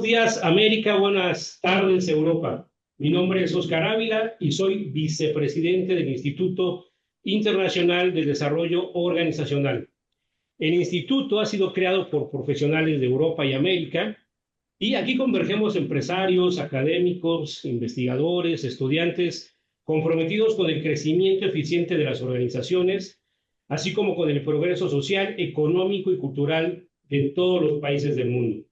días, América. Buenas tardes, Europa. Mi nombre es Oscar Ávila y soy vicepresidente del Instituto Internacional de Desarrollo Organizacional. El instituto ha sido creado por profesionales de Europa y América y aquí convergemos empresarios, académicos, investigadores, estudiantes comprometidos con el crecimiento eficiente de las organizaciones, así como con el progreso social, económico y cultural de todos los países del mundo.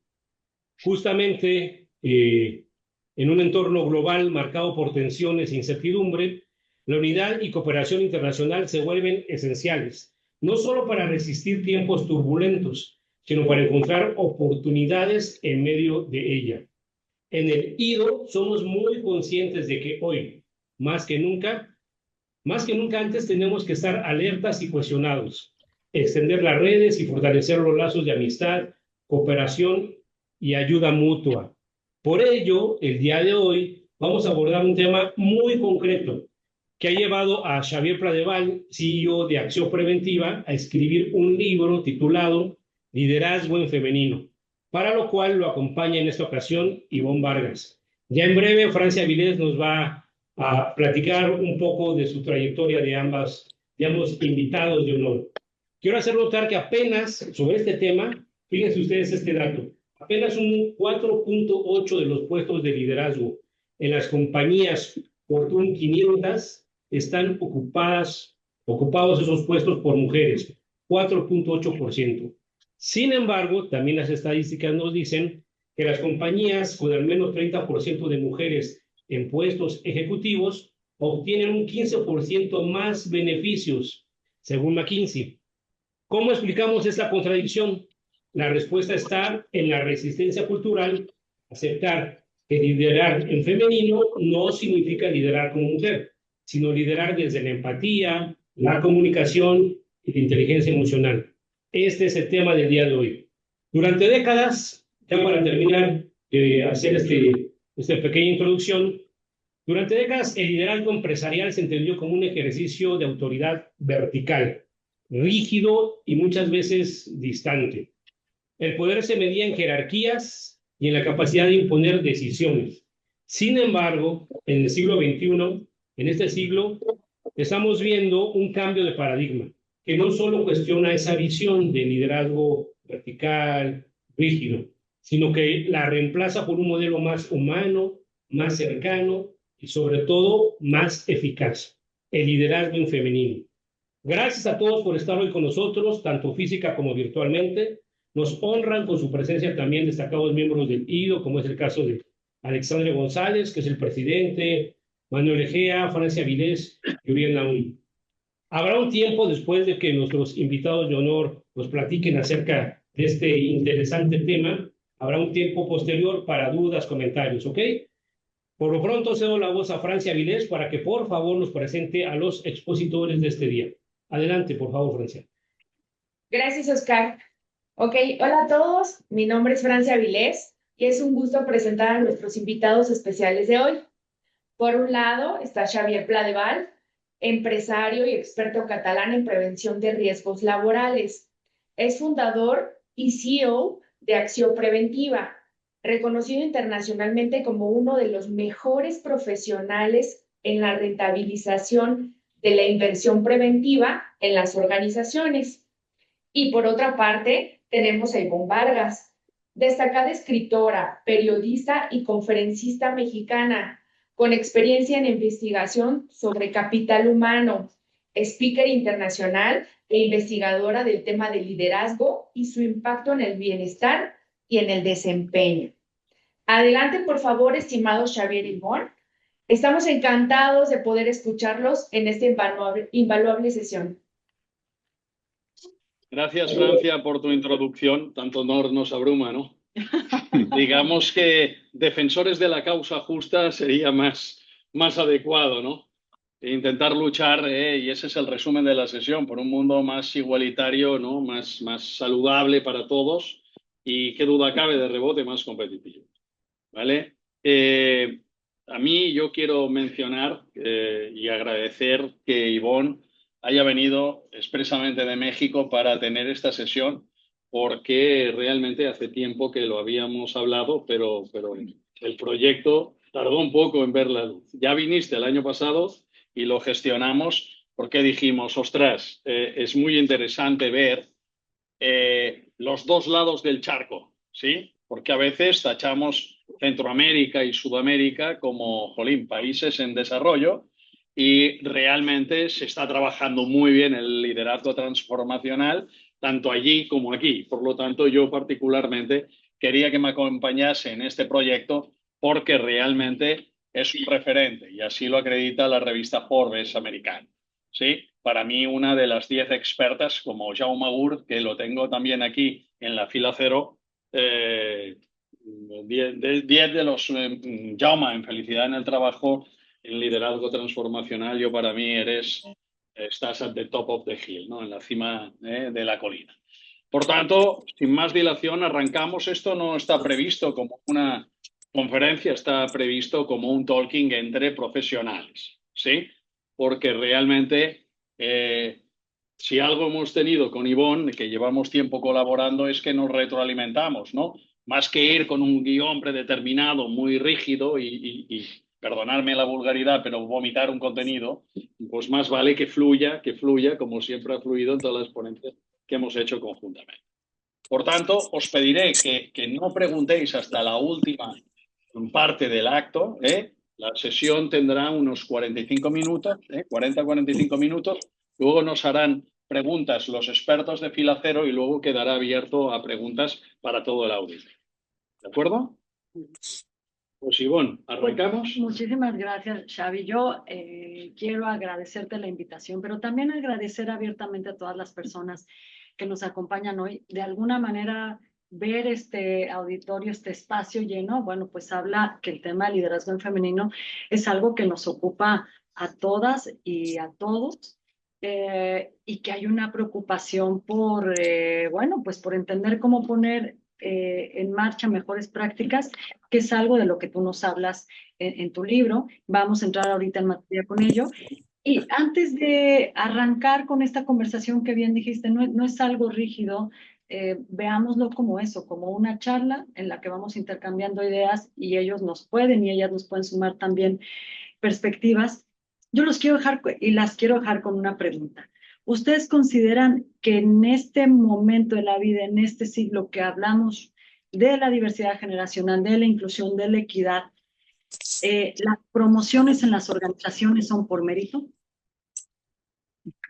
Justamente en un entorno global marcado por tensiones e incertidumbre, la unidad y cooperación internacional se vuelven esenciales, no solo para resistir tiempos turbulentos, sino para encontrar oportunidades en medio de ella. En el IDO somos muy conscientes de que hoy, más que nunca antes, tenemos que estar alertas y cuestionados, extender las redes y fortalecer los lazos de amistad, cooperación y ayuda mutua. Por ello, el día de hoy vamos a abordar un tema muy concreto que ha llevado a Xavier Pladeval, CEO de Acción Preventiva, a escribir un libro titulado Liderazgo en Femenino, para lo cual lo acompaña en esta ocasión Ivonne Vargas. Ya en breve, Francia Vilés nos va a platicar un poco de su trayectoria de ambos invitados de honor. Quiero hacer notar que apenas sobre este tema, fíjense ustedes este dato, apenas un 4.8 de los puestos de liderazgo en las compañías Fortune 500 están ocupados esos puestos por mujeres, 4.8%. Sin embargo, también las estadísticas nos dicen que las compañías con al menos 30% de mujeres en puestos ejecutivos obtienen un 15% más beneficios, según McKinsey. ¿Cómo explicamos esta contradicción? La respuesta está en la resistencia cultural, aceptar que liderar en femenino no significa liderar como mujer, sino liderar desde la empatía, la comunicación y la inteligencia emocional. Este es el tema del día de hoy. Durante décadas, ya para terminar de hacer esta pequeña introducción, durante décadas el liderazgo empresarial se entendió como un ejercicio de autoridad vertical, rígido y muchas veces distante. El poder se medía en jerarquías y en la capacidad de imponer decisiones. Sin embargo, en el siglo XXI, en este siglo, estamos viendo un cambio de paradigma que no solo cuestiona esa visión de liderazgo vertical, rígido, sino que la reemplaza por un modelo más humano, más cercano y sobre todo más eficaz, el liderazgo en femenino. Gracias a todos por estar hoy con nosotros, tanto física como virtualmente. Nos honran con su presencia también destacados miembros del IDO, como es el caso de Alexandre González, que es el presidente, Manuel Egea, Francia Vilés y Uriel Naum. Habrá un tiempo después de que nuestros invitados de honor nos platiquen acerca de este interesante tema. Habrá un tiempo posterior para dudas, comentarios, ¿ok? Por lo pronto cedo la voz a Francia Vilés para que por favor nos presente a los expositores de este día. Adelante, por favor, Francia. Gracias, Oscar. Ok, hola a todos. Mi nombre es Francia Vilés y es un gusto presentar a nuestros invitados especiales de hoy. Por un lado está Xavier Pladeval, empresario y experto catalán en prevención de riesgos laborales. Es fundador y CEO de Acción Preventiva, reconocido internacionalmente como uno de los mejores profesionales en la rentabilización de la inversión preventiva en las organizaciones. Y por otra parte, tenemos a Ivonne Vargas, destacada escritora, periodista y conferencista mexicana, con experiencia en investigación sobre capital humano, speaker internacional e investigadora del tema de liderazgo y su impacto en el bienestar y en el desempeño. Adelante, por favor, estimados Xavier y Ivonne. Estamos encantados de poder escucharlos en esta invaluable sesión. Gracias, Francia, por tu introducción. Tanto honor nos abruma, ¿no? Digamos que defensores de la causa justa sería más adecuado, ¿no? Intentar luchar, y ese es el resumen de la sesión, por un mundo más igualitario, ¿no? Más saludable para todos y, qué duda cabe, de rebote, más competitivo, ¿vale? A mí yo quiero mencionar y agradecer que Ivonne haya venido expresamente de México para tener esta sesión, porque realmente hace tiempo que lo habíamos hablado, pero el proyecto tardó un poco en ver la luz. Ya viniste el año pasado y lo gestionamos porque dijimos, ostras, es muy interesante ver los dos lados del charco, ¿sí? Porque a veces tachamos Centroamérica y Sudamérica como, jolín, países en desarrollo y realmente se está trabajando muy bien el liderazgo transformacional, tanto allí como aquí. Por lo tanto, yo particularmente quería que me acompañase en este proyecto porque realmente es un referente y así lo acredita la revista Forbes americana. ¿Sí? Para mí, una de las 10 expertas, como Jaume Agur, que lo tengo también aquí en la fila cero, 10 de los Jaume, en felicidad en el trabajo, en liderazgo transformacional, yo para mí estás at the top of the hill, ¿no? En la cima de la colina. Por tanto, sin más dilación, arrancamos. Esto no está previsto como una conferencia, está previsto como un talking entre profesionales, ¿sí? Porque realmente si algo hemos tenido con Ivonne, que llevamos tiempo colaborando, es que nos retroalimentamos, ¿no? Más que ir con un guión predeterminado, muy rígido y perdonadme la vulgaridad, pero vomitar un contenido, pues más vale que fluya, como siempre ha fluido en todas las ponencias que hemos hecho conjuntamente. Por tanto, os pediré que no preguntéis hasta la última parte del acto, ¿eh? La sesión tendrá unos 45 minutos, 40-45 minutos. Luego nos harán preguntas los expertos de fila cero y luego quedará abierto a preguntas para todo el auditorio. ¿De acuerdo? Pues Ivonne, ¿arrancamos? Muchísimas gracias, Xavi. Yo quiero agradecerte la invitación, pero también agradecer abiertamente a todas las personas que nos acompañan hoy. De alguna manera, ver este auditorio, este espacio lleno, bueno, pues habla que el tema de liderazgo en femenino es algo que nos ocupa a todas y a todos. Y que hay una preocupación por, bueno, pues por entender cómo poner en marcha mejores prácticas, que es algo de lo que tú nos hablas en tu libro. Vamos a entrar ahorita en materia con ello. Y antes de arrancar con esta conversación que bien dijiste, no es algo rígido, veámoslo como eso, como una charla en la que vamos intercambiando ideas y ellos nos pueden y ellas nos pueden sumar también perspectivas. Yo los quiero dejar y las quiero dejar con una pregunta. ¿Ustedes consideran que en este momento de la vida, en este siglo que hablamos de la diversidad generacional, de la inclusión, de la equidad, las promociones en las organizaciones son por mérito?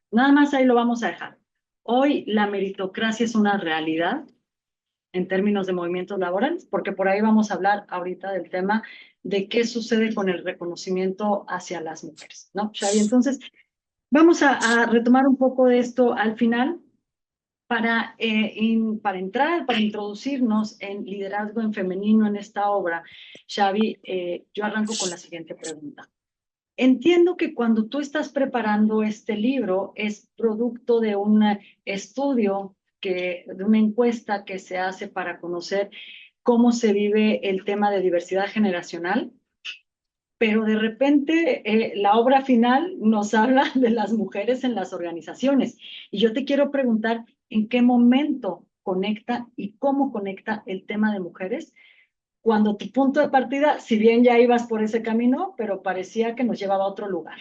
Nada más ahí lo vamos a dejar. Hoy la meritocracia es una realidad en términos de movimientos laborales, porque por ahí vamos a hablar ahorita del tema de qué sucede con el reconocimiento hacia las mujeres, ¿no, Xavi? Entonces, vamos a retomar un poco de esto al final para entrar, para introducirnos en liderazgo en femenino en esta obra. Xavi, yo arranco con la siguiente pregunta. Entiendo que cuando tú estás preparando este libro es producto de un estudio, de una encuesta que se hace para conocer cómo se vive el tema de diversidad generacional, pero de repente la obra final nos habla de las mujeres en las organizaciones. Y yo te quiero preguntar en qué momento conecta y cómo conecta el tema de mujeres cuando tu punto de partida, si bien ya ibas por ese camino, pero parecía que nos llevaba a otro lugar.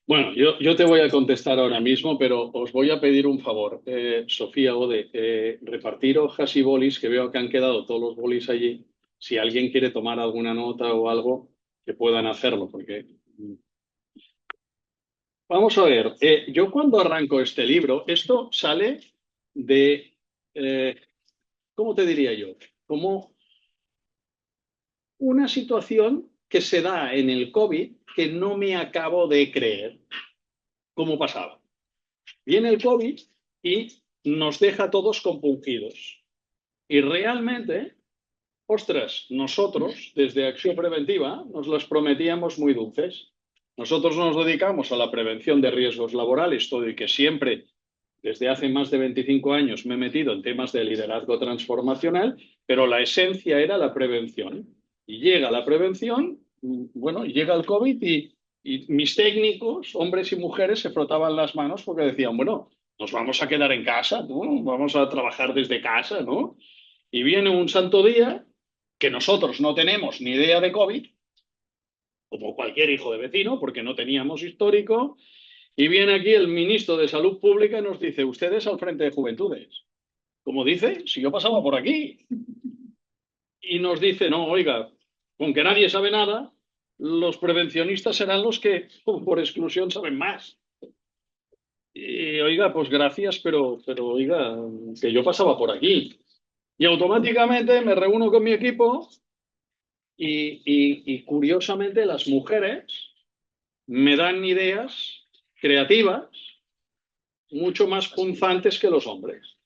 Bueno, yo te voy a contestar ahora mismo, pero os voy a pedir un favor, Sofía Ode, repartir hojas y bolis, que veo que han quedado todos los bolis allí. Si alguien quiere tomar alguna nota o algo, que puedan hacerlo, porque... Vamos a ver, yo cuando arranco este libro, esto sale de, ¿cómo te diría yo? Como una situación que se da en el COVID que no me acabo de creer cómo pasaba. Viene el COVID y nos deja a todos compungidos. Y realmente, ostras, nosotros desde Acción Preventiva nos las prometíamos muy dulces. Nosotros nos dedicamos a la prevención de riesgos laborales, todo y que siempre, desde hace más de 25 años, me he metido en temas de liderazgo transformacional, pero la esencia era la prevención. Y llega la prevención, bueno, llega el COVID y mis técnicos, hombres y mujeres, se frotaban las manos porque decían, bueno, nos vamos a quedar en casa, ¿no? Vamos a trabajar desde casa, ¿no? Y viene un santo día que nosotros no tenemos ni idea de COVID, como cualquier hijo de vecino, porque no teníamos histórico, y viene aquí el ministro de Salud Pública y nos dice, ustedes al frente de Juventudes. Como dice, si yo pasaba por aquí. Y nos dice, no, oiga, con que nadie sabe nada, los prevencionistas serán los que por exclusión saben más. Y oiga, pues gracias, pero oiga, que yo pasaba por aquí. Y automáticamente me reúno con mi equipo y curiosamente las mujeres me dan ideas creativas mucho más punzantes que los hombres.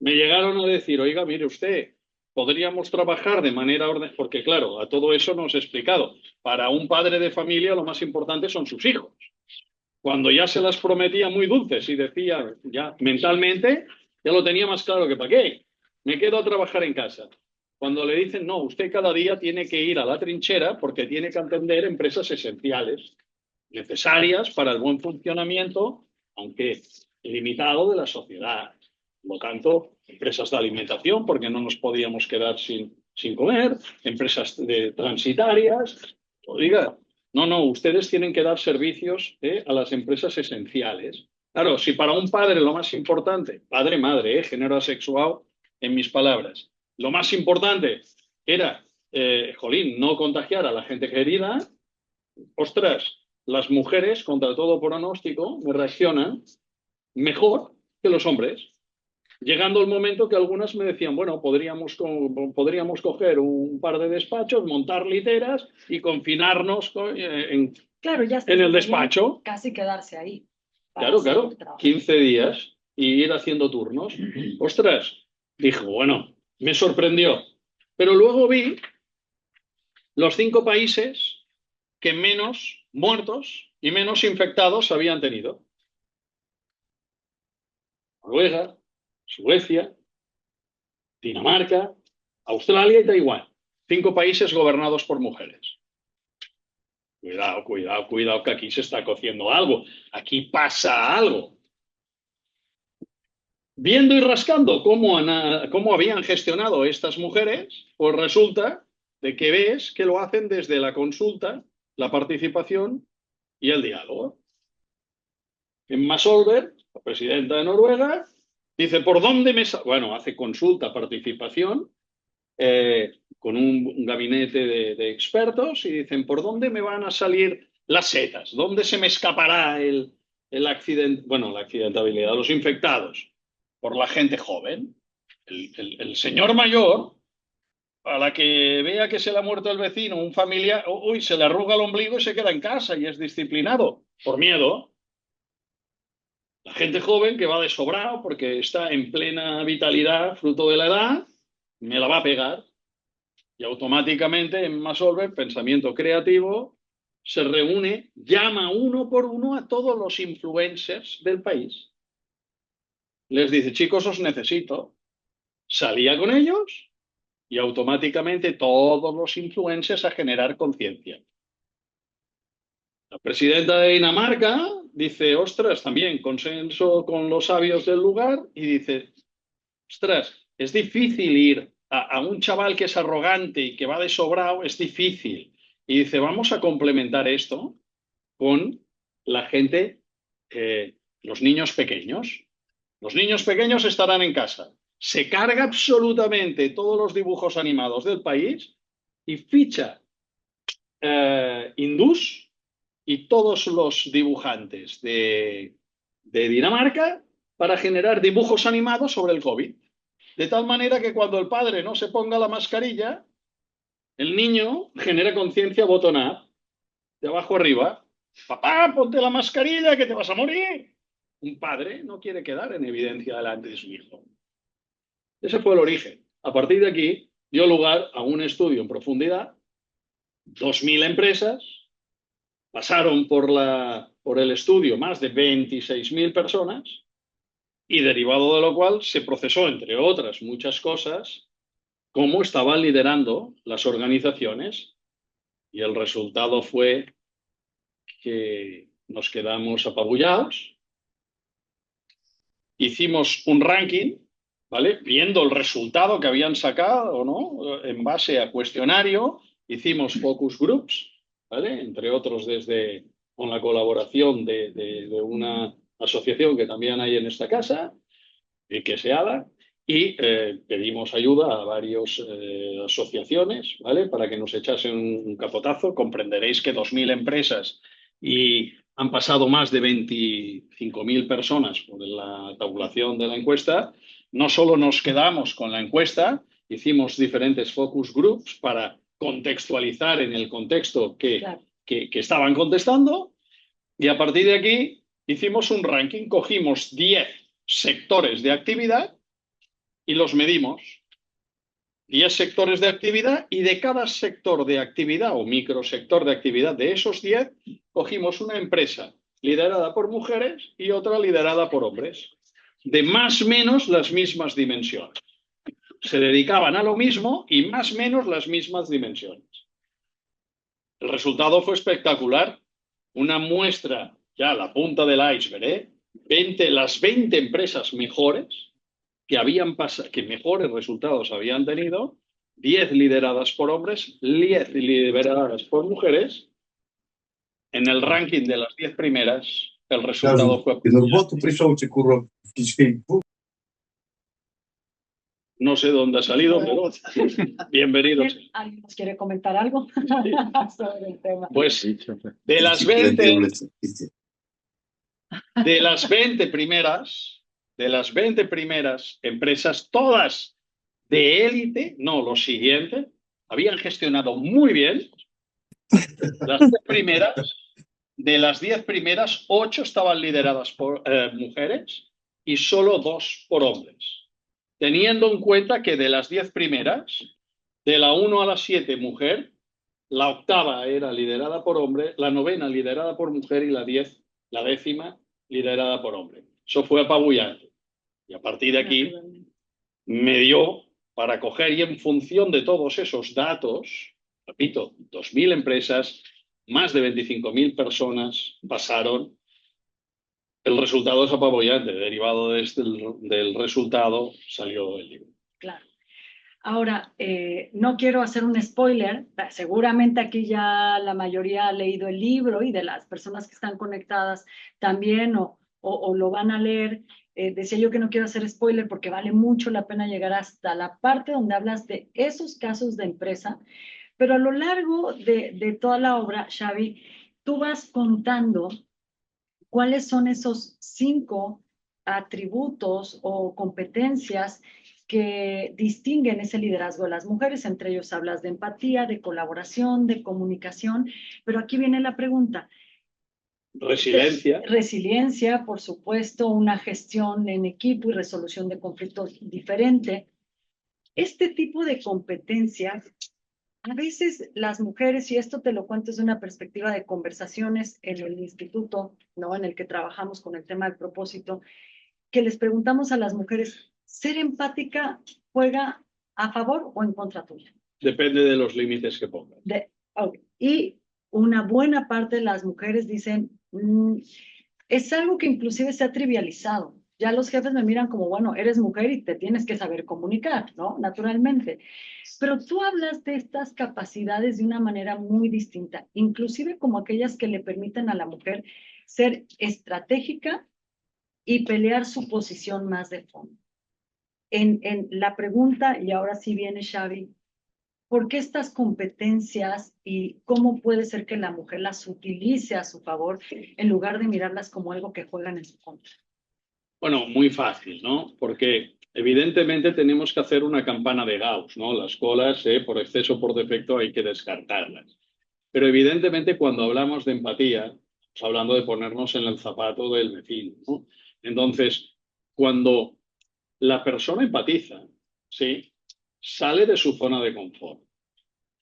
Me llegaron a decir, oiga, mire usted, podríamos trabajar de manera ordenada, porque claro, a todo eso nos he explicado. Para un padre de familia lo más importante son sus hijos. Cuando ya se las prometía muy dulces y decía, ya mentalmente, ya lo tenía más claro que para qué. Me quedo a trabajar en casa. Cuando le dicen, no, usted cada día tiene que ir a la trinchera porque tiene que atender empresas esenciales, necesarias para el buen funcionamiento, aunque limitado, de la sociedad. Por lo tanto, empresas de alimentación, porque no nos podíamos quedar sin comer, empresas transitarias. Oiga, no, ustedes tienen que dar servicios a las empresas esenciales. Claro, si para un padre lo más importante, padre, madre, género asexuado, en mis palabras, lo más importante era, jolín, no contagiar a la gente querida, ostras, las mujeres, contra todo pronóstico, me reaccionan mejor que los hombres. Llegando el momento que algunas me decían, bueno, podríamos coger un par de despachos, montar literas y confinarnos Claro, ya en el estaría despacho. casi quedarse ahí para Claro, hacer claro, el trabajo. 15 días y ir haciendo turnos. Ostras, dijo, bueno, me sorprendió. Pero luego vi los 5 países que menos muertos y menos infectados habían tenido. Noruega, Suecia, Dinamarca, Australia y Taiwán. 5 países gobernados por mujeres. Cuidado, cuidado, cuidado, que aquí se está cociendo algo. Aquí pasa algo. Viendo y rascando cómo habían gestionado estas mujeres, pues resulta de que ves que lo hacen desde la consulta, la participación y el diálogo. Emma Solberg, la presidenta de Noruega, dice, ¿por dónde me... Bueno, hace consulta, participación, con un gabinete de expertos y dicen, ¿por dónde me van a salir las setas? ¿Dónde se me escapará el accidente? Bueno, la accidentabilidad, los infectados. Por la gente joven. El señor mayor, a la que vea que se le ha muerto el vecino, un familiar, uy, se le arruga el ombligo y se queda en casa y es disciplinado por miedo. La gente joven que va de sobrado porque está en plena vitalidad, fruto de la edad, me la va a pegar. Y automáticamente en Masolver, pensamiento creativo, se reúne, llama uno por uno a todos los influencers del país. Les dice, chicos, os necesito. Salía con ellos y automáticamente todos los influencers a generar conciencia. La presidenta de Dinamarca dice, ostras, también consenso con los sabios del lugar y dice, ostras, es difícil ir a un chaval que es arrogante y que va de sobrado, es difícil. Y dice, vamos a complementar esto con la gente, los niños pequeños. Los niños pequeños estarán en casa. Se carga absolutamente todos los dibujos animados del país y ficha hindús y todos los dibujantes de Dinamarca para generar dibujos animados sobre el COVID. De tal manera que cuando el padre no se ponga la mascarilla, el niño genera conciencia bottom-up, de abajo arriba. Papá, ponte la mascarilla que te vas a morir. Un padre no quiere quedar en evidencia delante de su hijo. Ese fue el origen. A partir de aquí dio lugar a un estudio en profundidad. 2.000 empresas pasaron por el estudio más de 26.000 personas y derivado de lo cual se procesó, entre otras muchas cosas, cómo estaban liderando las organizaciones y el resultado fue que nos quedamos apabullados hicimos un ranking, ¿vale? Viendo el resultado que habían sacado, ¿no? En base a cuestionario, hicimos focus groups, ¿vale? Entre otros con la colaboración de una asociación que también hay en esta casa, que se haga, y pedimos ayuda a varias asociaciones, ¿vale? Para que nos echasen un capotazo. Comprenderéis que 2.000 empresas y han pasado más de 25.000 personas por la tabulación de la encuesta. No solo nos quedamos con la encuesta, hicimos diferentes focus groups para contextualizar en el contexto Claro. que estaban contestando, y a partir de aquí hicimos un ranking, cogimos 10 sectores de actividad y los medimos. 10 sectores de actividad, y de cada sector de actividad o microsector de actividad de esos 10, cogimos una empresa liderada por mujeres y otra liderada por hombres, de más o menos las mismas dimensiones. Se dedicaban a lo mismo y más o menos las mismas dimensiones. El resultado fue espectacular. Una muestra, ya la punta del iceberg, las 20 empresas mejores que mejores resultados habían tenido, 10 lideradas por hombres, 10 lideradas por mujeres. En el ranking de las 10 primeras, el resultado fue... No sé dónde ha salido, pero bienvenidos. ¿Alguien nos quiere comentar algo sobre el tema? Pues de las 20 primeras empresas, todas de élite, no, lo siguiente, habían gestionado muy bien. De las 10 primeras, 8 estaban lideradas por mujeres y solo 2 por hombres. Teniendo en cuenta que de las 10 primeras, de la 1 a la 7 mujer, la octava era liderada por hombre, la novena liderada por mujer y la 10ª liderada por hombre. Eso fue apabullante. Y a partir de aquí me dio para coger, y en función de todos esos datos, repito, 2.000 empresas, más de 25.000 personas pasaron. El resultado es apabullante. Derivado del resultado salió el libro. Claro. Ahora, no quiero hacer un spoiler. Seguramente aquí ya la mayoría ha leído el libro, y de las personas que están conectadas también o lo van a leer. Decía yo que no quiero hacer spoiler porque vale mucho la pena llegar hasta la parte donde hablas de esos casos de empresa. Pero a lo largo de toda la obra, Xavi, tú vas contando cuáles son esos 5 atributos o competencias que distinguen ese liderazgo de las mujeres. Entre ellos hablas de empatía, de colaboración, de comunicación, pero aquí viene la pregunta. Resiliencia. Resiliencia, por supuesto, una gestión en equipo y resolución de conflictos diferente. Este tipo de competencias, a veces las mujeres, y esto te lo cuento desde una perspectiva de conversaciones en el instituto, ¿no? En el que trabajamos con el tema del propósito, que les preguntamos a las mujeres, ¿ser empática juega a favor o en contra tuya? Depende de los límites que pongan. Y una buena parte de las mujeres dicen, es algo que inclusive se ha trivializado. Ya los jefes me miran como, bueno, eres mujer y te tienes que saber comunicar, ¿no? Naturalmente. Pero tú hablas de estas capacidades de una manera muy distinta, inclusive como aquellas que le permiten a la mujer ser estratégica y pelear su posición más de fondo. En la pregunta, y ahora sí viene Xavi, ¿por qué estas competencias y cómo puede ser que la mujer las utilice a su favor en lugar de mirarlas como algo que juegan en su contra? Bueno, muy fácil, ¿no? Porque evidentemente tenemos que hacer una campana de Gauss, ¿no? Las colas, por exceso o por defecto, hay que descartarlas. Pero evidentemente cuando hablamos de empatía, estamos hablando de ponernos en el zapato del vecino, ¿no? Entonces, cuando la persona empatiza, ¿sí?, sale de su zona de confort.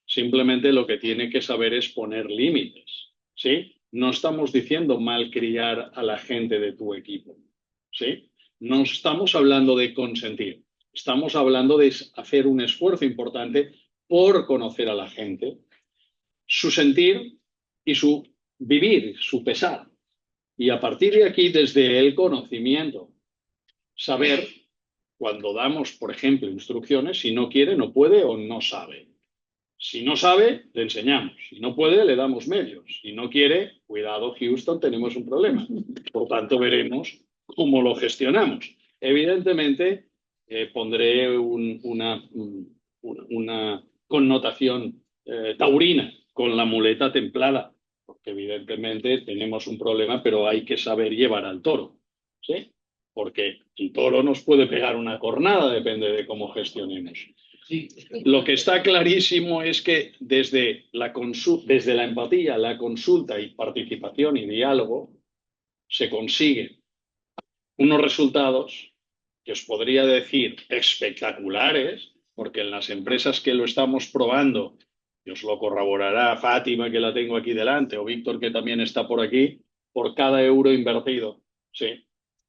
Simplemente lo que tiene que saber es poner límites, ¿sí? No estamos diciendo malcriar a la gente de tu equipo, ¿sí? No estamos hablando de consentir. Estamos hablando de hacer un esfuerzo importante por conocer a la gente, su sentir y su vivir, su pesar. Y a partir de aquí, desde el conocimiento, saber cuando damos, por ejemplo, instrucciones, si no quiere, no puede o no sabe. Si no sabe, le enseñamos. Si no puede, le damos medios. Si no quiere, cuidado, Houston, tenemos un problema. Por tanto, veremos cómo lo gestionamos. Evidentemente, pondré una connotación taurina con la muleta templada, porque evidentemente tenemos un problema, pero hay que saber llevar al toro, ¿sí? Porque el toro nos puede pegar una cornada, depende de cómo gestionemos. Sí. Lo que está clarísimo es que desde la empatía, la consulta y participación y diálogo se consiguen unos resultados que os podría decir espectaculares, porque en las empresas que lo estamos probando, y os lo corroborará Fátima, que la tengo aquí delante, o Víctor, que también está por aquí, por cada euro invertido, ¿sí?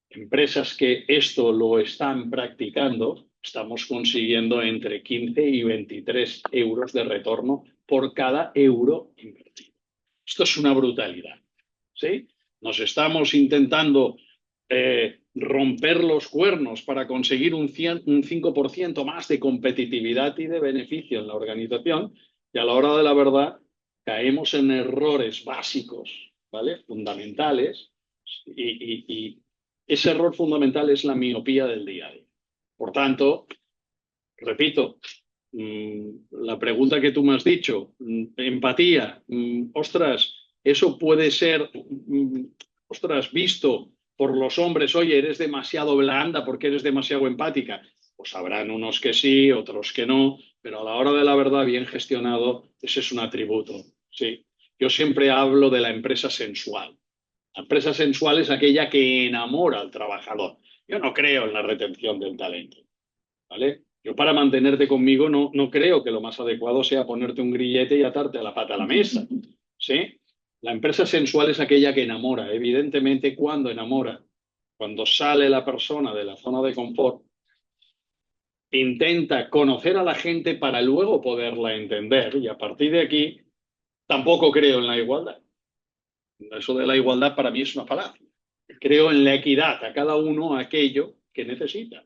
Empresas que esto lo están practicando, estamos consiguiendo entre 15 y 23 euros de retorno por cada euro invertido. Esto es una brutalidad, ¿sí? Nos estamos intentando romper los cuernos para conseguir un 5% más de competitividad y de beneficio en la organización, y a la hora de la verdad caemos en errores básicos, ¿vale? Fundamentales, y ese error fundamental es la miopía del día a día. Por tanto, repito, la pregunta que tú me has dicho, empatía, ostras, eso puede ser, ostras, visto por los hombres, oye, eres demasiado blanda porque eres demasiado empática. Pues habrán unos que sí, otros que no, pero a la hora de la verdad, bien gestionado, ese es un atributo, ¿sí? Yo siempre hablo de la empresa sensual. La empresa sensual es aquella que enamora al trabajador. Yo no creo en la retención del talento, ¿vale? Yo para mantenerte conmigo no creo que lo más adecuado sea ponerte un grillete y atarte a la pata a la mesa, ¿sí? La empresa sensual es aquella que enamora. Evidentemente, cuando enamora, cuando sale la persona de la zona de confort, intenta conocer a la gente para luego poderla entender, y a partir de aquí tampoco creo en la igualdad. Eso de la igualdad para mí es una falacia. Creo en la equidad, a cada uno aquello que necesita.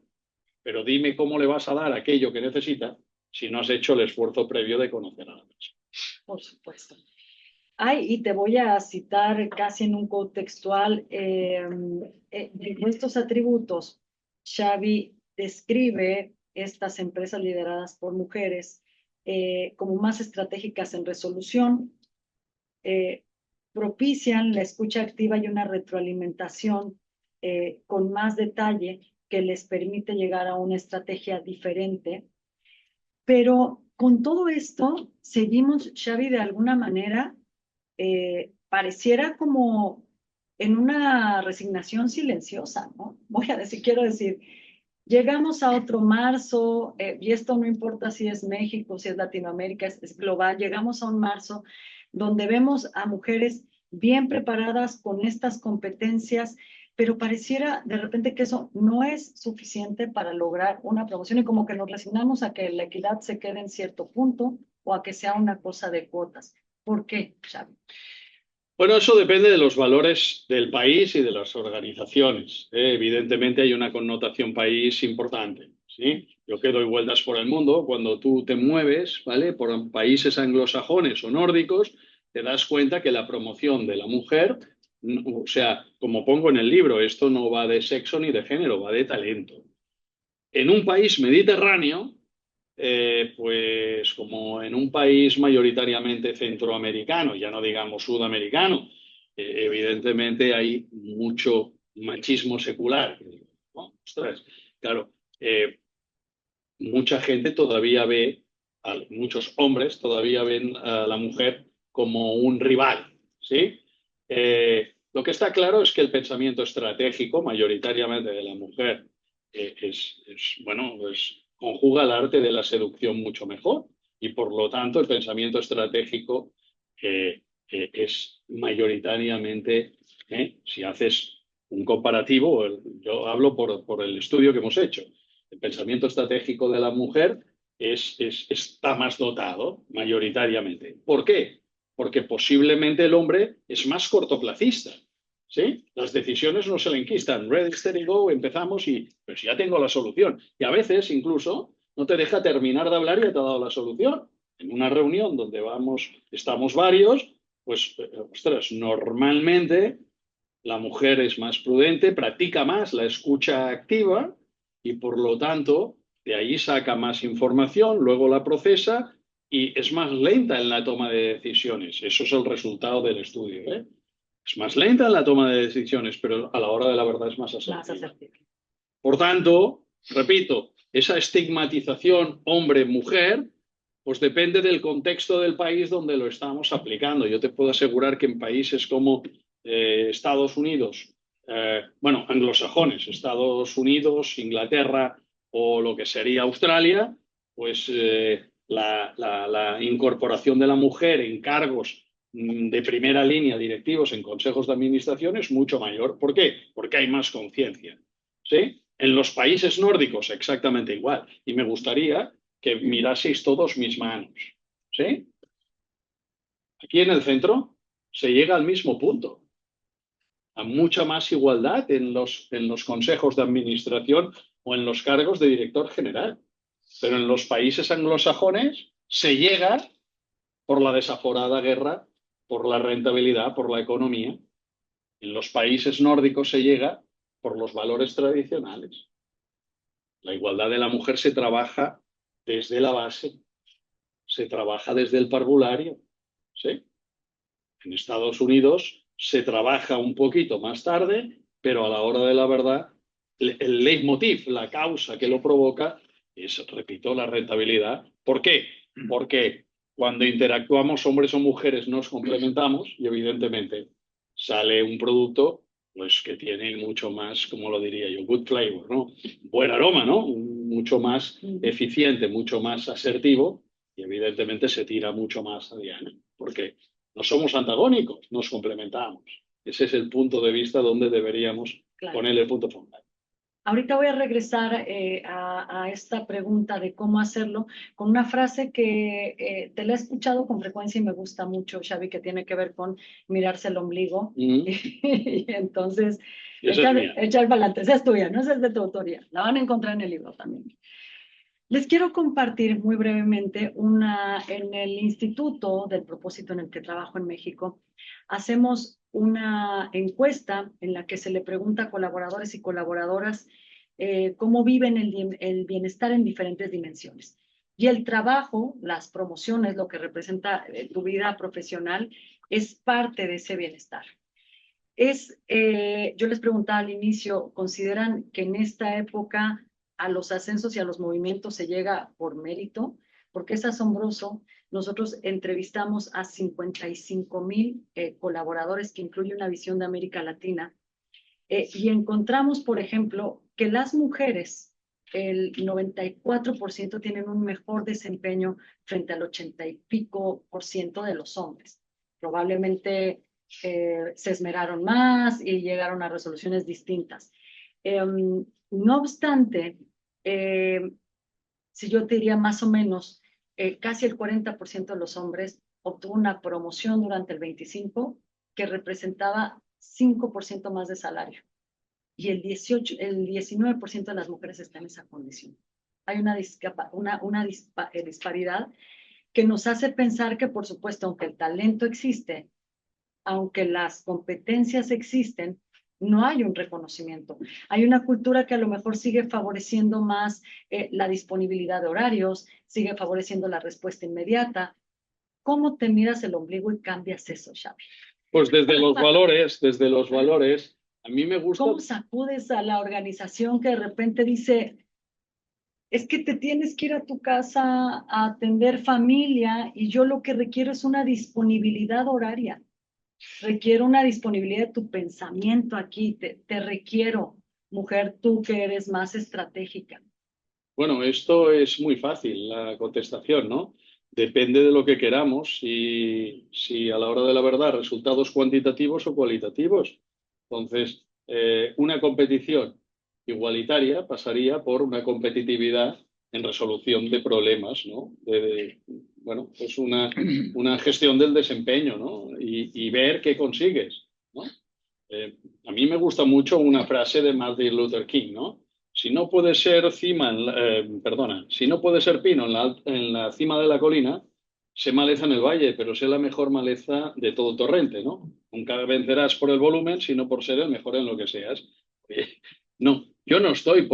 Pero dime cómo le vas a dar aquello que necesita si no has hecho el esfuerzo previo de conocer a la persona. Por supuesto. Ay, y te voy a citar casi en un contextual de estos atributos. Xavi describe estas empresas lideradas por mujeres como más estratégicas en resolución, propician la escucha activa y una retroalimentación con más detalle que les permite llegar a una estrategia diferente. Pero con todo esto, seguimos, Xavi, de alguna manera, pareciera como en una resignación silenciosa, ¿no? Quiero decir, llegamos a otro marzo, y esto no importa si es México, si es Latinoamérica, es global, llegamos a un marzo donde vemos a mujeres bien preparadas con estas competencias, pero pareciera de repente que eso no es suficiente para lograr una promoción y como que nos resignamos a que la equidad se quede en cierto punto o a que sea una cosa de cuotas. ¿Por qué, Xavi? Bueno, eso depende de los valores del país y de las organizaciones. Evidentemente hay una connotación país importante, ¿sí? Yo que doy vueltas por el mundo, cuando tú te mueves, ¿vale? Por países anglosajones o nórdicos, te das cuenta que la promoción de la mujer, o sea, como pongo en el libro, esto no va de sexo ni de género, va de talento. En un país mediterráneo, pues como en un país mayoritariamente centroamericano, ya no digamos sudamericano, evidentemente hay mucho machismo secular, ¿no? Ostras, claro, mucha gente todavía ve, muchos hombres todavía ven a la mujer como un rival, ¿sí? Lo que está claro es que el pensamiento estratégico, mayoritariamente de la mujer, bueno, pues conjuga el arte de la seducción mucho mejor, y por lo tanto el pensamiento estratégico es mayoritariamente, si haces un comparativo, yo hablo por el estudio que hemos hecho, el pensamiento estratégico de la mujer está más dotado mayoritariamente. ¿Por qué? Porque posiblemente el hombre es más cortoplacista. ¿sí? Las decisiones no se le enquistan. Ready, steady, go, empezamos y pues ya tengo la solución. Y a veces incluso no te deja terminar de hablar y ya te ha dado la solución. En una reunión donde estamos varios, pues, ostras, normalmente la mujer es más prudente, practica más la escucha activa y por lo tanto de ahí saca más información, luego la procesa y es más lenta en la toma de decisiones. Eso es el resultado del estudio, ¿eh? Es más lenta en la toma de decisiones, pero a la hora de la verdad es más Más asertiva. asertivo. Por tanto, repito, esa estigmatización hombre-mujer, pues depende del contexto del país donde lo estamos aplicando. Yo te puedo asegurar que en países como Estados Unidos, bueno, anglosajones, Estados Unidos, Inglaterra o lo que sería Australia, pues la incorporación de la mujer en cargos de primera línea directivos en consejos de administración es mucho mayor. ¿Por qué? Porque hay más conciencia. ¿Sí? En los países nórdicos exactamente igual. Y me gustaría que miraseis todos mis manos. ¿Sí? Aquí en el centro se llega al mismo punto. A mucha más igualdad en los consejos de administración o en los cargos de director general. Pero en los países anglosajones se llega por la desaforada guerra, por la rentabilidad, por la economía. En los países nórdicos se llega por los valores tradicionales. La igualdad de la mujer se trabaja desde la base, se trabaja desde el parvulario, ¿sí? En Estados Unidos se trabaja un poquito más tarde, pero a la hora de la verdad, el leitmotiv, la causa que lo provoca es, repito, la rentabilidad. ¿Por qué? Porque cuando interactuamos hombres o mujeres nos complementamos y evidentemente sale un producto pues que tiene mucho más, como lo diría yo, good flavor, ¿no? Buen aroma, ¿no? Mucho más eficiente, mucho más asertivo y evidentemente se tira mucho más adiante. Porque no somos antagónicos, nos complementamos. Ese es el punto de vista donde deberíamos poner el punto focal. Ahorita voy a regresar a esta pregunta de cómo hacerlo con una frase que te la he escuchado con frecuencia y me gusta mucho, Xavi, que tiene que ver con mirarse el ombligo. Y entonces, echar para adelante. Esa es tuya, no esa es de tu autoría. La van a encontrar en el libro también. Les quiero compartir muy brevemente en el Instituto del Propósito en el que trabajo en México, hacemos una encuesta en la que se le pregunta a colaboradores y colaboradoras cómo viven el bienestar en diferentes dimensiones. Y el trabajo, las promociones, lo que representa tu vida profesional, es parte de ese bienestar. Yo les preguntaba al inicio, ¿consideran que en esta época a los ascensos y a los movimientos se llega por mérito? Porque es asombroso. Nosotros entrevistamos a 55,000 colaboradores, que incluye una visión de América Latina, y encontramos, por ejemplo, que las mujeres, el 94% tienen un mejor desempeño frente al 80 y pico % de los hombres. Probablemente se esmeraron más y llegaron a resoluciones distintas. No obstante, si yo te diría más o menos, casi el 40% de los hombres obtuvo una promoción durante el 25 que representaba 5% más de salario. Y el 19% de las mujeres está en esa condición. Hay una disparidad que nos hace pensar que, por supuesto, aunque el talento existe, aunque las competencias existen, no hay un reconocimiento. Hay una cultura que a lo mejor sigue favoreciendo más la disponibilidad de horarios, sigue favoreciendo la respuesta inmediata. ¿Cómo te miras el ombligo y cambias eso, Xavi? Pues desde los valores, a mí me gusta... ¿Cómo sacudes a la organización que de repente dice, es que te tienes que ir a tu casa a atender familia y yo lo que requiero es una disponibilidad horaria? Requiero una disponibilidad de tu pensamiento aquí. Te requiero, mujer, tú que eres más estratégica. Bueno, esto es muy fácil, la contestación, ¿no? Depende de lo que queramos y si a la hora de la verdad resultados cuantitativos o cualitativos. Entonces, una competición igualitaria pasaría por una competitividad en resolución de problemas, ¿no? Bueno, pues una gestión del desempeño, ¿no? Y ver qué consigues, ¿no? A mí me gusta mucho una frase de Martin Luther King, ¿no? Si no puede ser si no puede ser pino en la cima de la colina, sé maleza en el valle, pero sé la mejor maleza de todo el torrente, ¿no? Nunca vencerás por el volumen, sino por ser el mejor en lo que seas. Oye, no, yo no estoy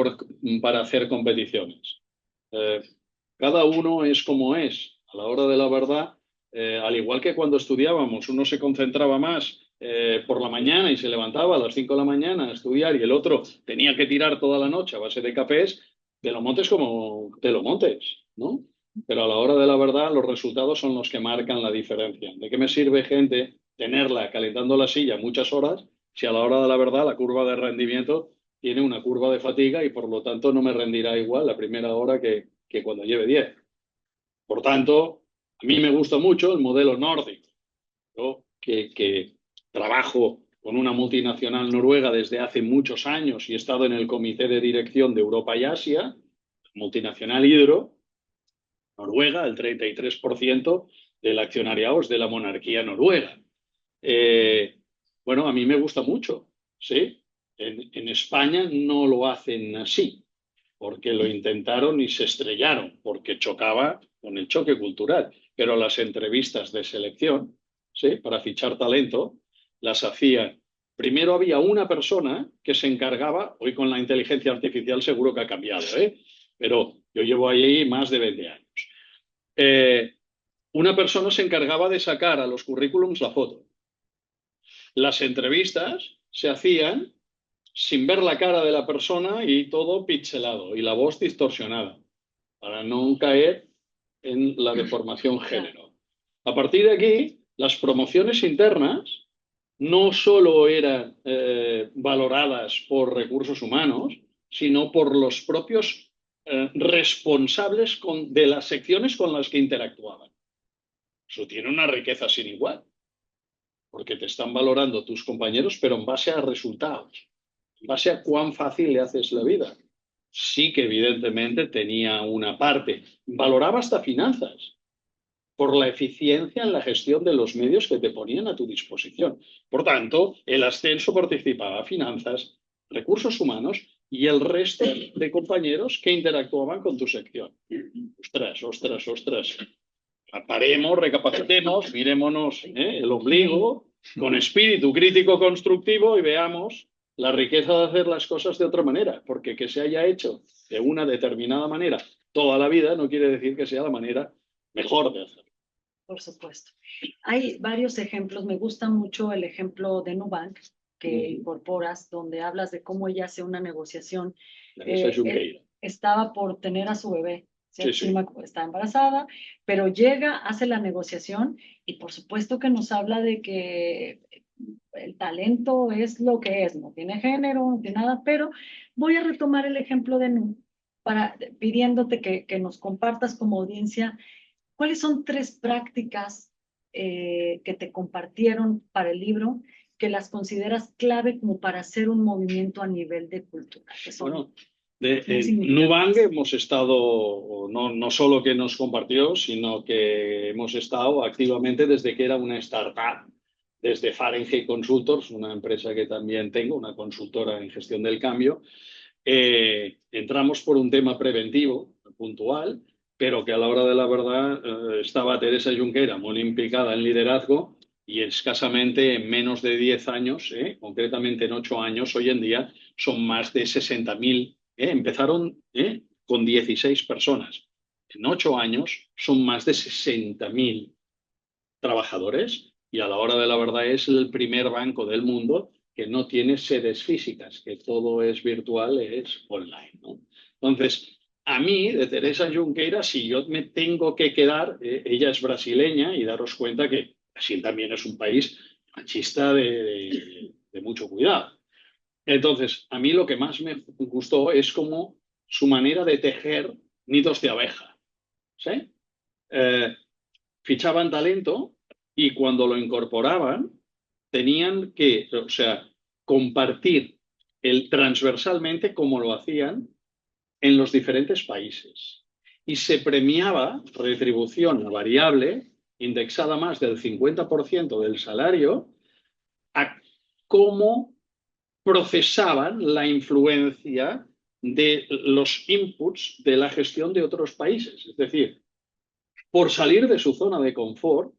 para hacer competiciones. Eh, Cada uno es como es. A la hora de la verdad, al igual que cuando estudiábamos, uno se concentraba más por la mañana y se levantaba a las 5 de la mañana a estudiar y el otro tenía que tirar toda la noche a base de cafés, te lo montes como te lo montes, ¿no? Pero a la hora de la verdad, los resultados son los que marcan la diferencia. ¿De qué me sirve, gente, tenerla calentando la silla muchas horas si a la hora de la verdad la curva de rendimiento tiene una curva de fatiga y por lo tanto no me rendirá igual la primera hora que cuando lleve 10? Por tanto, a mí me gusta mucho el modelo nórdico. Yo que trabajo con una multinacional noruega desde hace muchos años y he estado en el comité de dirección de Europa y Asia, multinacional Hydro, Noruega, el 33% del accionariado es de la monarquía noruega. Eh, bueno, a mí me gusta mucho, ¿sí? En España no lo hacen así, porque lo intentaron y se estrellaron, porque chocaba con el choque cultural. Pero las entrevistas de selección, ¿sí? Para fichar talento, las hacía. Primero había una persona que se encargaba, hoy con la inteligencia artificial seguro que ha cambiado, ¿eh? Pero yo llevo ahí más de 20 años. Eh, una persona se encargaba de sacar a los currículums la foto. Las entrevistas se hacían sin ver la cara de la persona y todo pixelado y la voz distorsionada para no caer en la deformación género. A partir de aquí, las promociones internas no solo eran valoradas por recursos humanos, sino por los propios responsables de las secciones con las que interactuaban. Eso tiene una riqueza sin igual, porque te están valorando tus compañeros, pero en base a resultados, en base a cuán fácil le haces la vida. Sí que evidentemente tenía una parte, valoraba hasta finanzas, por la eficiencia en la gestión de los medios que te ponían a tu disposición. Por tanto, el ascenso participaba finanzas, recursos humanos y el resto de compañeros que interactuaban con tu sección. Ostras, ostras, ostras. Paremos, recapacitemos, mirémonos el ombligo con espíritu crítico constructivo y veamos la riqueza de hacer las cosas de otra manera, porque que se haya hecho de una determinada manera toda la vida no quiere decir que sea la manera mejor de hacerlo. Por supuesto. Hay varios ejemplos. Me gusta mucho el ejemplo de Nubank que incorporas, donde hablas de cómo ella hace una negociación. Estaba por tener a su bebé. Sí, sí. Está embarazada, pero llega, hace la negociación y por supuesto que nos habla de que el talento es lo que es, no tiene género, no tiene nada, pero voy a retomar el ejemplo de Nu, pidiéndote que nos compartas como audiencia cuáles son 3 prácticas que te compartieron para el libro que las consideras clave como para hacer un movimiento a nivel de cultura. Bueno, Nubank hemos estado, no solo que nos compartió, sino que hemos estado activamente desde que era una startup, desde Fahrenheit Consultors, una empresa que también tengo, una consultora en gestión del cambio. Entramos por un tema preventivo, puntual, pero que a la hora de la verdad estaba Teresa Junquera muy implicada en liderazgo y escasamente en menos de 10 años, concretamente en 8 años, hoy en día son más de 60.000. Empezaron con 16 personas. En 8 años son más de 60.000 trabajadores y a la hora de la verdad es el primer banco del mundo que no tiene sedes físicas, que todo es virtual, es online, ¿no? Entonces, a mí, de Teresa Junqueira, si yo me tengo que quedar, ella es brasileña y daros cuenta que Brasil también es un país machista de mucho cuidado. Entonces, a mí lo que más me gustó es como su manera de tejer nidos de abeja. ¿Sí? Fichaban talento y cuando lo incorporaban tenían que, o sea, compartir transversalmente como lo hacían en los diferentes países. Y se premiaba retribución variable indexada más del 50% del salario cómo procesaban la influencia de los inputs de la gestión de otros países. Es decir, por salir de su zona de confort,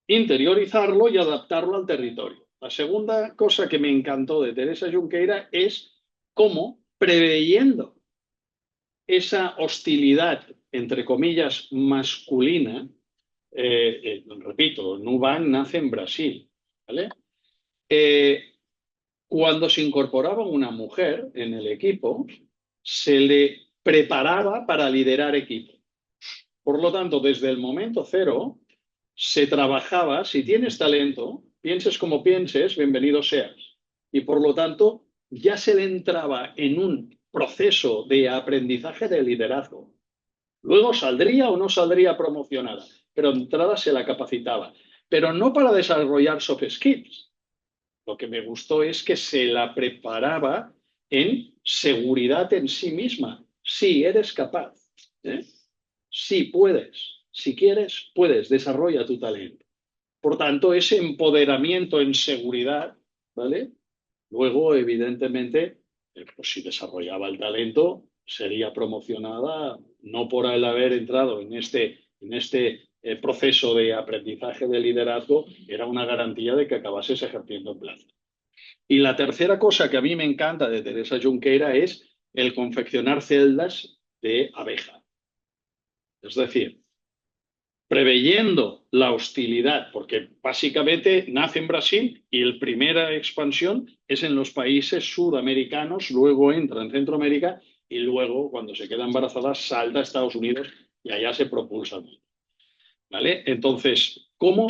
interiorizarlo y adaptarlo al territorio. La segunda cosa que me encantó de Teresa Junqueira es cómo, preveyendo esa hostilidad, entre comillas, masculina, repito, Nubank nace en Brasil, ¿vale? Cuando se incorporaba una mujer en el equipo, se le preparaba para liderar equipo. Por lo tanto, desde el momento cero, se trabajaba, si tienes talento, pienses como pienses, bienvenido seas. Y por lo tanto, ya se le entraba en un proceso de aprendizaje de liderazgo. Luego saldría o no saldría promocionada, pero de entrada se la capacitaba. Pero no para desarrollar soft skills. Lo que me gustó es que se la preparaba en seguridad en sí misma. Sí, eres capaz. ¿Eh? Sí, puedes. Si quieres, puedes. Desarrolla tu talento. Por tanto, ese empoderamiento en seguridad, ¿vale? Luego, evidentemente, pues si desarrollaba el talento, sería promocionada no por el haber entrado en este proceso de aprendizaje de liderazgo, era una garantía de que acabases ejerciendo en plaza. Y la tercera cosa que a mí me encanta de Teresa Junqueira es el confeccionar celdas de abeja. Es decir, preveyendo la hostilidad, porque básicamente nace en Brasil y la primera expansión es en los países sudamericanos, luego entra en Centroamérica y luego, cuando se queda embarazada, salta a Estados Unidos y allá se propulsa. ¿Vale? Entonces, ¿cómo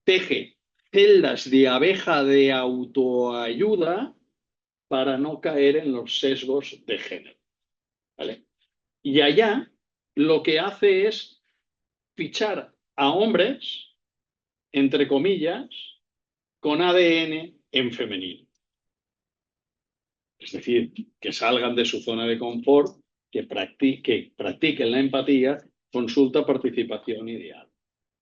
teje celdas de abeja de autoayuda para no caer en los sesgos de género? ¿Vale? Y allá lo que hace es fichar a hombres, entre comillas, con ADN en femenino. Es decir, que salgan de su zona de confort, que practiquen la empatía, consulta, participación ideal.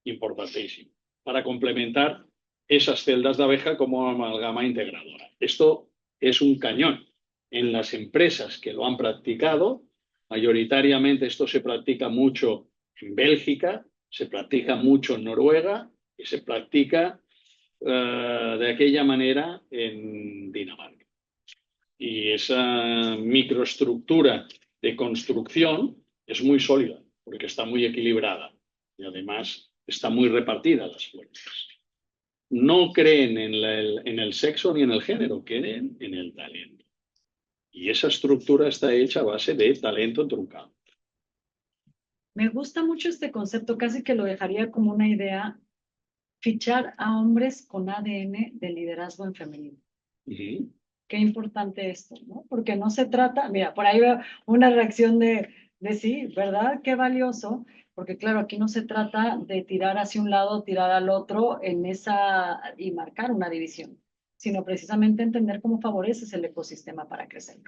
Importantísimo. Para complementar esas celdas de abeja como amalgama integradora. Esto es un cañón. En las empresas que lo han practicado, mayoritariamente esto se practica mucho en Bélgica, se practica mucho en Noruega y se practica de aquella manera en Dinamarca. Y esa microestructura de construcción es muy sólida porque está muy equilibrada y además está muy repartida las fuerzas. No creen en el sexo ni en el género, creen en el talento. Y esa estructura está hecha a base de talento truncado. Me gusta mucho este concepto, casi que lo dejaría como una idea, fichar a hombres con ADN de liderazgo en femenino. Qué importante esto, ¿no? Porque no se trata, mira, por ahí veo una reacción de sí, ¿verdad? Qué valioso, porque claro, aquí no se trata de tirar hacia un lado, tirar al otro en esa y marcar una división, sino precisamente entender cómo favoreces el ecosistema para crecer.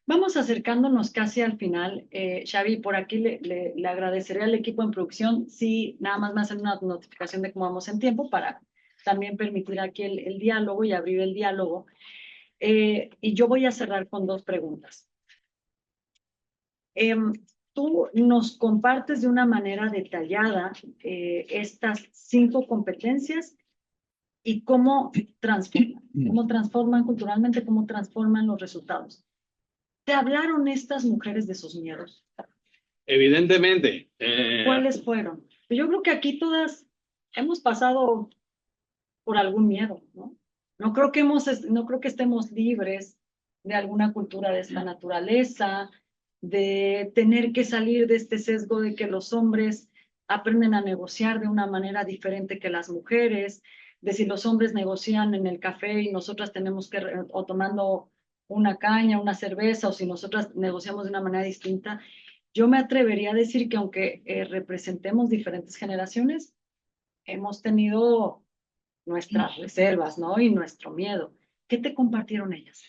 Vamos acercándonos casi al final. Xavi, por aquí le agradeceré al equipo en producción si nada más me hacen una notificación de cómo vamos en tiempo para también permitir aquí el diálogo y abrir el diálogo. Y yo voy a cerrar con dos preguntas. Tú nos compartes de una manera detallada estas 5 competencias y cómo transforman culturalmente, cómo transforman los resultados. ¿Te hablaron estas mujeres de sus miedos? Evidentemente. ¿Cuáles fueron? Yo creo que aquí todas hemos pasado por algún miedo, ¿no? No creo que estemos libres de alguna cultura de esta naturaleza, de tener que salir de este sesgo de que los hombres aprenden a negociar de una manera diferente que las mujeres, de si los hombres negocian en el café y nosotras tenemos que, o tomando una caña, una cerveza, o si nosotras negociamos de una manera distinta. Yo me atrevería a decir que aunque representemos diferentes generaciones, hemos tenido nuestras reservas, ¿no? Y nuestro miedo. ¿Qué te compartieron ellas?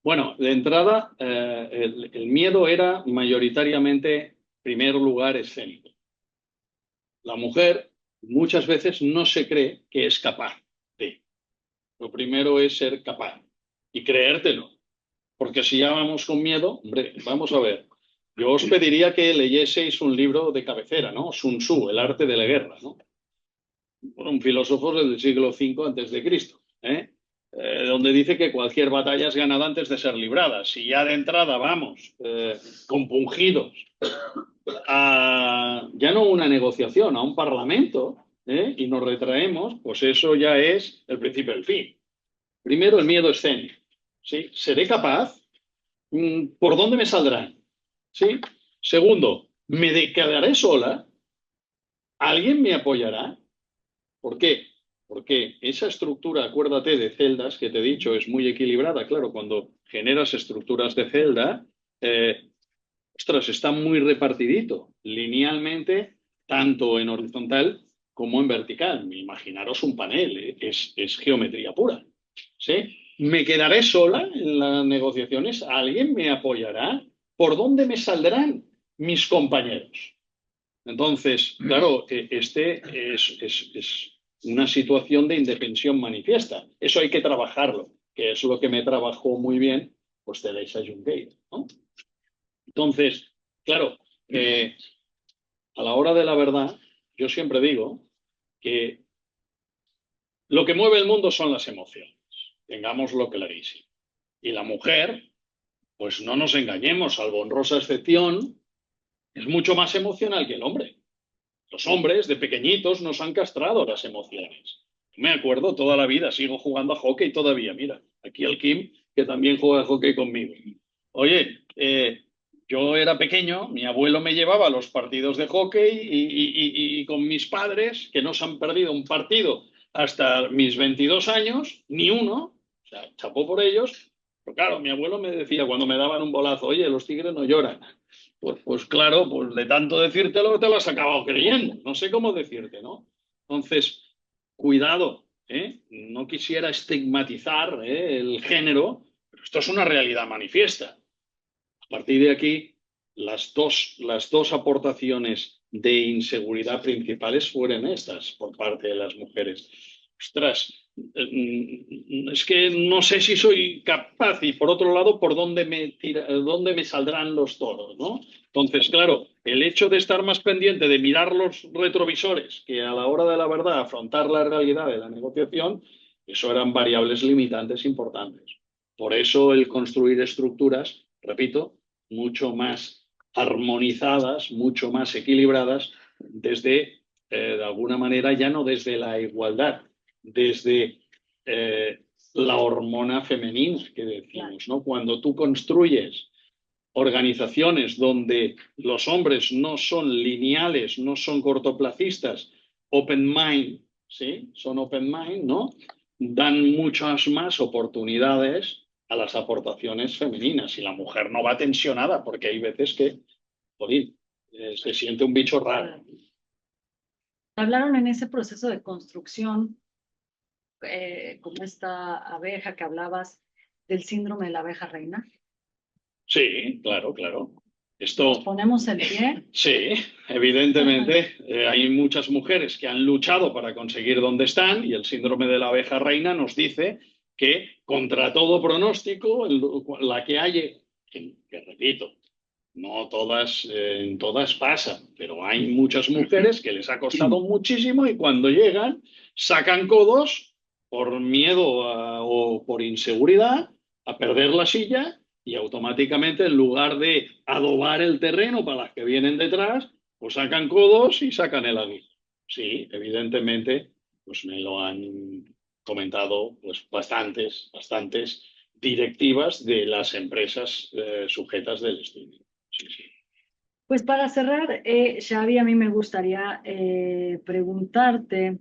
Bueno, de entrada, el miedo era mayoritariamente, primer lugar, escénico. La mujer muchas veces no se cree que es capaz de. Lo primero es ser capaz y creértelo. Porque si ya vamos con miedo, hombre, vamos a ver. Yo os pediría que leyeseis un libro de cabecera, ¿no? Sun Tzu, El arte de la guerra, ¿no? Un filósofo del siglo V antes de Cristo, donde dice que cualquier batalla es ganada antes de ser librada. Si ya de entrada vamos compungidos a ya no una negociación, a un parlamento, y nos retraemos, pues eso ya es el principio del fin. Primero, el miedo escénico. ¿Sí? ¿Seré capaz? ¿Por dónde me saldrán? ¿Sí? Segundo, ¿me quedaré sola? ¿Alguien me apoyará? ¿Por qué? Porque esa estructura, acuérdate, de celdas que te he dicho, es muy equilibrada. Claro, cuando generas estructuras de celda, ostras, está muy repartidito linealmente, tanto en horizontal como en vertical. Imaginaros un panel, es geometría pura. ¿Sí? ¿Me quedaré sola en las negociaciones? ¿Alguien me apoyará? ¿Por dónde me saldrán mis compañeros? Entonces, claro, este es una situación de indefensión manifiesta. Eso hay que trabajarlo, que es lo que me trabajó muy bien, pues Teresa Junqueira, ¿no? Entonces, claro, a la hora de la verdad, yo siempre digo que lo que mueve el mundo son las emociones, tengámoslo clarísimo. Y la mujer, pues no nos engañemos, salvo honrosa excepción, es mucho más emocional que el hombre. Los hombres de pequeñitos nos han castrado las emociones. Me acuerdo toda la vida, sigo jugando a hockey todavía. Mira, aquí el Kim, que también juega a hockey conmigo. Oye, yo era pequeño, mi abuelo me llevaba a los partidos de hockey y con mis padres, que no se han perdido un partido hasta mis 22 años, ni uno, o sea, chapó por ellos. Pero claro, mi abuelo me decía cuando me daban un bolazo, oye, los tigres no lloran. Pues claro, pues de tanto decírtelo te lo has acabado creyendo. No sé cómo decirte, ¿no? Entonces, cuidado, ¿eh? No quisiera estigmatizar, el género, pero esto es una realidad manifiesta. A partir de aquí, las dos aportaciones de inseguridad principales fueron estas por parte de las mujeres. Ostras, es que no sé si soy capaz y por otro lado, por dónde me saldrán los toros, ¿no? Entonces, claro, el hecho de estar más pendiente de mirar los retrovisores que a la hora de la verdad afrontar la realidad de la negociación, eso eran variables limitantes importantes. Por eso el construir estructuras, repito, mucho más armonizadas, mucho más equilibradas, desde, de alguna manera, ya no desde la igualdad, desde la hormona femenina que decimos, ¿no? Cuando tú construyes organizaciones donde los hombres no son lineales, no son cortoplacistas, open mind, ¿sí? Son open mind, ¿no? Dan muchas más oportunidades a las aportaciones femeninas y la mujer no va tensionada porque hay veces que, jolín, se siente un bicho raro. Hablaron en ese proceso de construcción, como esta abeja que hablabas, del síndrome de la abeja reina. Sí, claro, claro. ¿Nos Esto, ponemos el pie? sí, evidentemente, hay muchas mujeres que han luchado para conseguir donde están y el síndrome de la abeja reina nos dice que contra todo pronóstico, la que hay, que repito, no todas, en todas pasa, pero hay muchas mujeres que les ha costado muchísimo y cuando llegan sacan codos por miedo o por inseguridad a perder la silla y automáticamente en lugar de adobar el terreno para las que vienen detrás, pues sacan codos y sacan el aguijón. Sí, evidentemente, pues me lo han comentado pues bastantes directivas de las empresas sujetas del estudio. Sí, sí. Pues para cerrar, Xavi, a mí me gustaría preguntarte,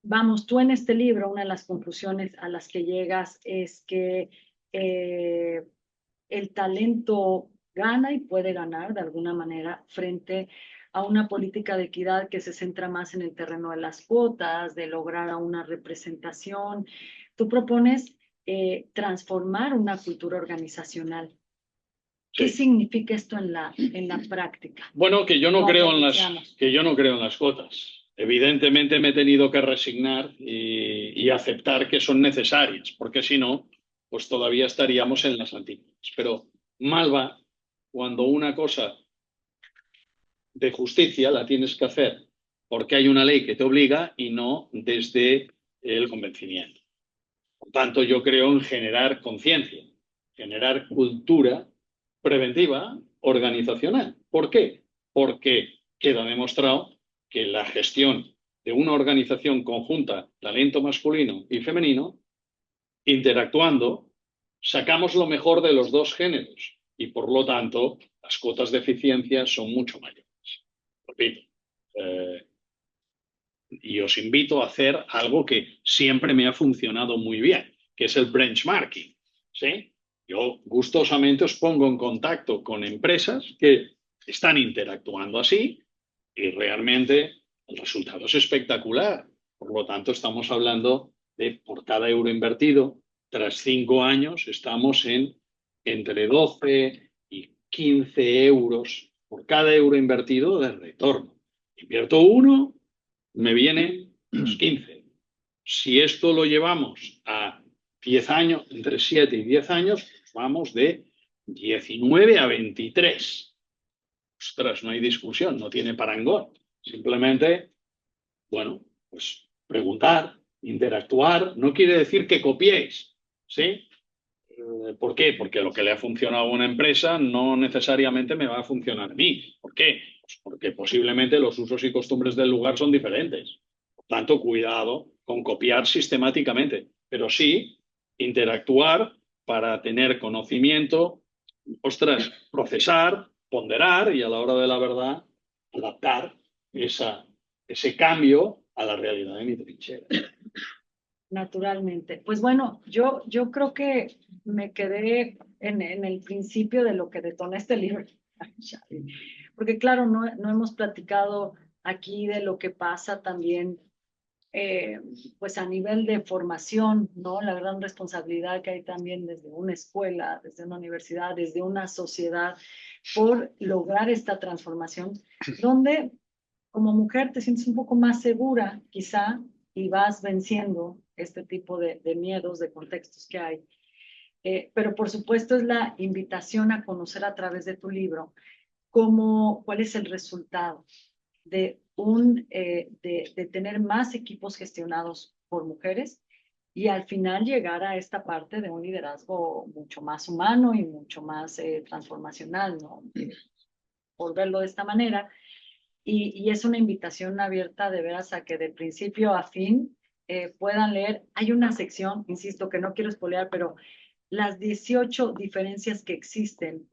vamos, tú en este libro, una de las conclusiones a las que llegas es que el talento gana y puede ganar de alguna manera frente a una política de equidad que se centra más en el terreno de las cuotas, de lograr una representación. Tú propones transformar una cultura organizacional. ¿Qué Sí. significa esto en la práctica? Bueno, que yo no Como creo provincianos. que yo no creo en las cuotas. evidentemente me he tenido que resignar y aceptar que son necesarias, porque si no, pues todavía estaríamos en las antiguas. Pero mal va cuando una cosa de justicia la tienes que hacer porque hay una ley que te obliga y no desde el convencimiento. Por tanto, yo creo en generar conciencia, generar cultura preventiva organizacional. ¿Por qué? Porque queda demostrado que la gestión de una organización conjunta, talento masculino y femenino, interactuando, sacamos lo mejor de los dos géneros y por lo tanto las cuotas de eficiencia son mucho mayores. Repito, y os invito a hacer algo que siempre me ha funcionado muy bien, que es el benchmarking. ¿Sí? Yo gustosamente os pongo en contacto con empresas que están interactuando así y realmente el resultado es espectacular. Por lo tanto, estamos hablando de por cada euro invertido, tras 5 años, estamos en entre 12 y 15 euros por cada euro invertido de retorno. Invierto uno, me vienen los 15. Si esto lo llevamos a 10 años, entre 7 y 10 años, vamos de 19 a 23. Ostras, no hay discusión, no tiene parangón. Simplemente, bueno, pues preguntar, interactuar, no quiere decir que copiéis, ¿sí? ¿Por qué? Porque lo que le ha funcionado a una empresa no necesariamente me va a funcionar a mí. ¿Por qué? Pues porque posiblemente los usos y costumbres del lugar son diferentes. Por tanto, cuidado con copiar sistemáticamente, pero sí interactuar para tener conocimiento, ostras, procesar, ponderar y a la hora de la verdad adaptar ese cambio a la realidad de mi trinchera. Naturalmente. Pues bueno, yo creo que me quedé en el principio de lo que detona este libro. Porque claro, no hemos platicado aquí de lo que pasa también, pues a nivel de formación, ¿no? La gran responsabilidad que hay también desde una escuela, desde una universidad, desde una sociedad, por lograr esta transformación, donde como mujer te sientes un poco más segura, quizá, y vas venciendo este tipo de miedos, de contextos que hay. Pero por supuesto es la invitación a conocer a través de tu libro cuál es el resultado de tener más equipos gestionados por mujeres y al final llegar a esta parte de un liderazgo mucho más humano y mucho más transformacional, ¿no? Por verlo de esta manera. Y es una invitación abierta de veras a que de principio a fin puedan leer. Hay una sección, insisto, que no quiero spoilear, pero las 18 diferencias que existen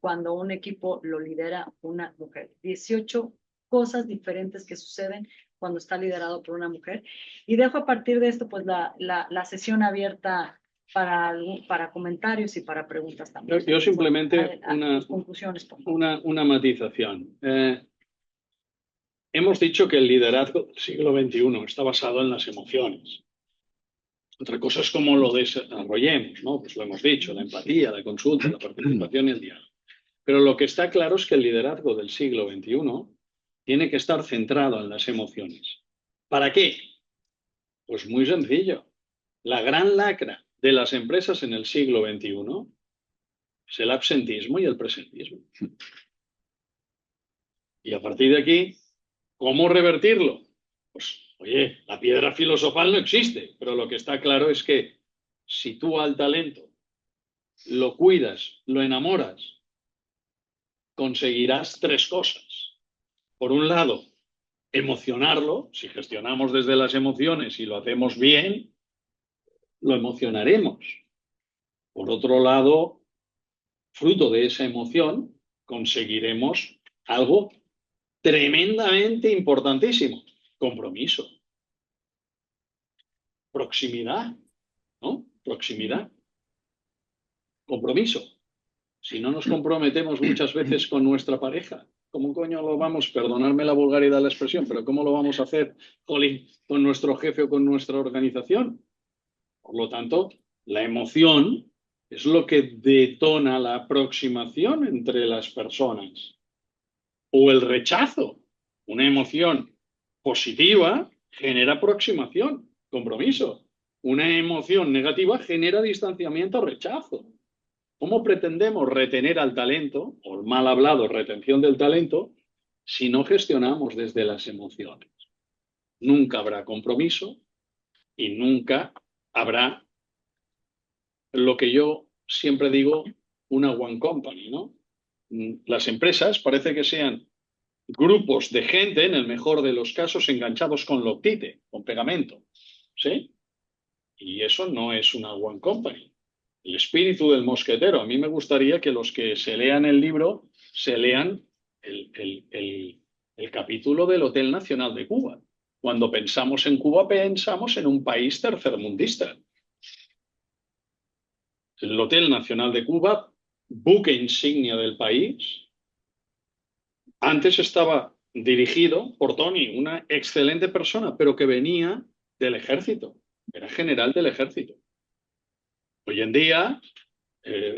cuando un equipo lo lidera una mujer. 18 cosas diferentes que suceden cuando está liderado por una mujer. Y dejo a partir de esto, pues, la sesión abierta para comentarios y para preguntas también. Yo simplemente conclusiones, una matización. Hemos dicho que el liderazgo del siglo XXI está basado en las emociones. Otra cosa es cómo lo desarrollemos, ¿no? Pues lo hemos dicho, la empatía, la consulta, la participación y el diálogo. Pero lo que está claro es que el liderazgo del siglo XXI tiene que estar centrado en las emociones. ¿Para qué? Pues muy sencillo. La gran lacra de las empresas en el siglo XXI es el absentismo y el presentismo. Y a partir de aquí, ¿cómo revertirlo? Pues, oye, la piedra filosofal no existe, pero lo que está claro es que si tú al talento lo cuidas, lo enamoras, conseguirás 3 cosas. Por un lado, emocionarlo. Si gestionamos desde las emociones y lo hacemos bien, lo emocionaremos. Por otro lado, fruto de esa emoción, conseguiremos algo tremendamente importantísimo: compromiso, proximidad, ¿no? Proximidad, compromiso. Si no nos comprometemos muchas veces con nuestra pareja, ¿cómo coño lo vamos, perdonadme la vulgaridad de la expresión, pero cómo lo vamos a hacer, jolín, con nuestro jefe o con nuestra organización? Por lo tanto, la emoción es lo que detona la aproximación entre las personas o el rechazo. Una emoción positiva genera aproximación, compromiso. Una emoción negativa genera distanciamiento, rechazo. ¿Cómo pretendemos retener al talento, o mal hablado, retención del talento, si no gestionamos desde las emociones? Nunca habrá compromiso y nunca habrá lo que yo siempre digo, una one company, ¿no? Las empresas parece que sean grupos de gente, en el mejor de los casos, enganchados con loctite, con pegamento, ¿sí? Y eso no es una one company. El espíritu del mosquetero. A mí me gustaría que los que se lean el libro se lean el capítulo del Hotel Nacional de Cuba. Cuando pensamos en Cuba, pensamos en un país tercermundista. El Hotel Nacional de Cuba, buque insignia del país, antes estaba dirigido por Tony, una excelente persona, pero que venía del ejército, era general del ejército. Hoy en día,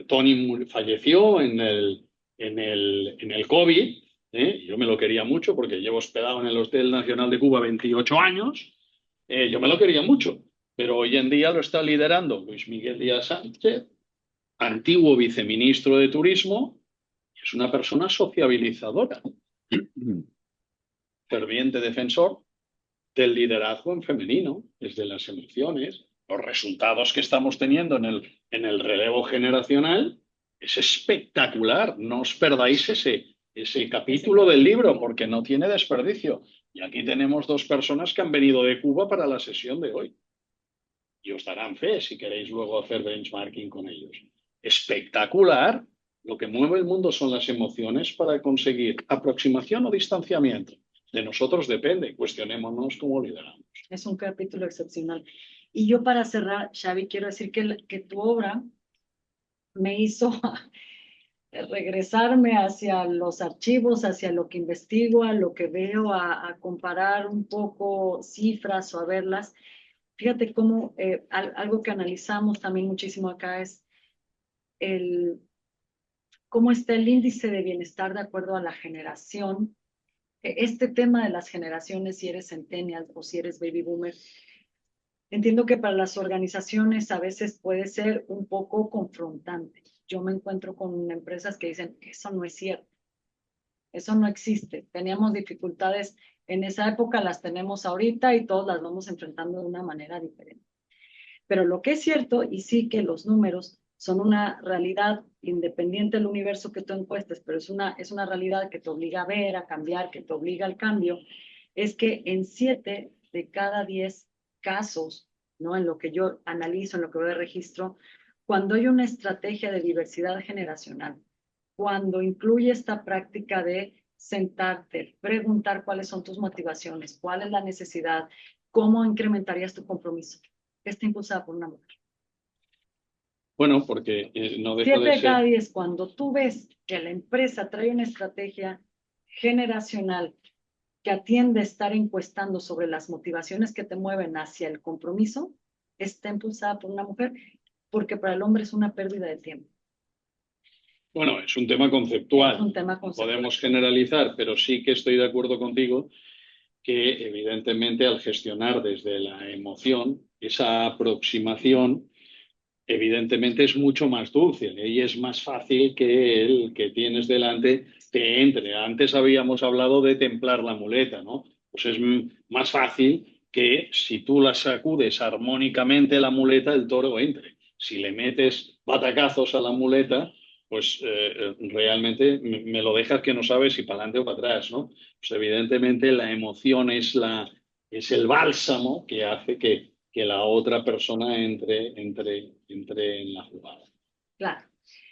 Tony falleció en el COVID, ¿eh? Yo me lo quería mucho porque llevo hospedado en el Hotel Nacional de Cuba 28 años, yo me lo quería mucho, pero hoy en día lo está liderando Luis Miguel Díaz Sánchez, antiguo viceministro de Turismo, es una persona sociabilizadora, ferviente defensor del liderazgo en femenino, desde las emociones. Los resultados que estamos teniendo en el relevo generacional es espectacular. No os perdáis ese capítulo del libro porque no tiene desperdicio. Y aquí tenemos dos personas que han venido de Cuba para la sesión de hoy. Y os darán fe si queréis luego hacer benchmarking con ellos. Espectacular. Lo que mueve el mundo son las emociones para conseguir aproximación o distanciamiento. De nosotros depende, cuestionémonos cómo lideramos. Es un capítulo excepcional. Y yo para cerrar, Xavi, quiero decir que tu obra me hizo regresarme hacia los archivos, hacia lo que investigo, a lo que veo, a comparar un poco cifras o a verlas. Fíjate cómo algo que analizamos también muchísimo acá es cómo está el índice de bienestar de acuerdo a la generación. Este tema de las generaciones, si eres centennial o si eres baby boomer, entiendo que para las organizaciones a veces puede ser un poco confrontante. Yo me encuentro con empresas que dicen, eso no es cierto, eso no existe. Teníamos dificultades en esa época, las tenemos ahorita y todos las vamos enfrentando de una manera diferente. Pero lo que es cierto, y sí que los números son una realidad independiente del universo que tú encuestes, pero es una realidad que te obliga a ver, a cambiar, que te obliga al cambio, es que en 7 de cada 10 casos, ¿no? En lo que yo analizo, en lo que veo de registro, cuando hay una estrategia de diversidad generacional, cuando incluye esta práctica de sentarte, preguntar cuáles son tus motivaciones, cuál es la necesidad, cómo incrementarías tu compromiso, está impulsada por una mujer. Bueno, porque no deja 7 de de cada ser... 10, cuando tú ves que la empresa trae una estrategia generacional que atiende a estar encuestando sobre las motivaciones que te mueven hacia el compromiso, está impulsada por una mujer, porque para el hombre es una pérdida de tiempo. Bueno, es un tema conceptual. Es un tema conceptual. Podemos generalizar, pero sí que estoy de acuerdo contigo que evidentemente al gestionar desde la emoción, esa aproximación evidentemente es mucho más dulce y es más fácil que el que tienes delante te entre. Antes habíamos hablado de templar la muleta, ¿no? Pues es más fácil que si tú la sacudes armónicamente la muleta, el toro entre. Si le metes batacazos a la muleta, pues realmente me lo dejas que no sabes si para adelante o para atrás, ¿no? Pues evidentemente la emoción es el bálsamo que hace que la otra persona entre en la jugada. Claro.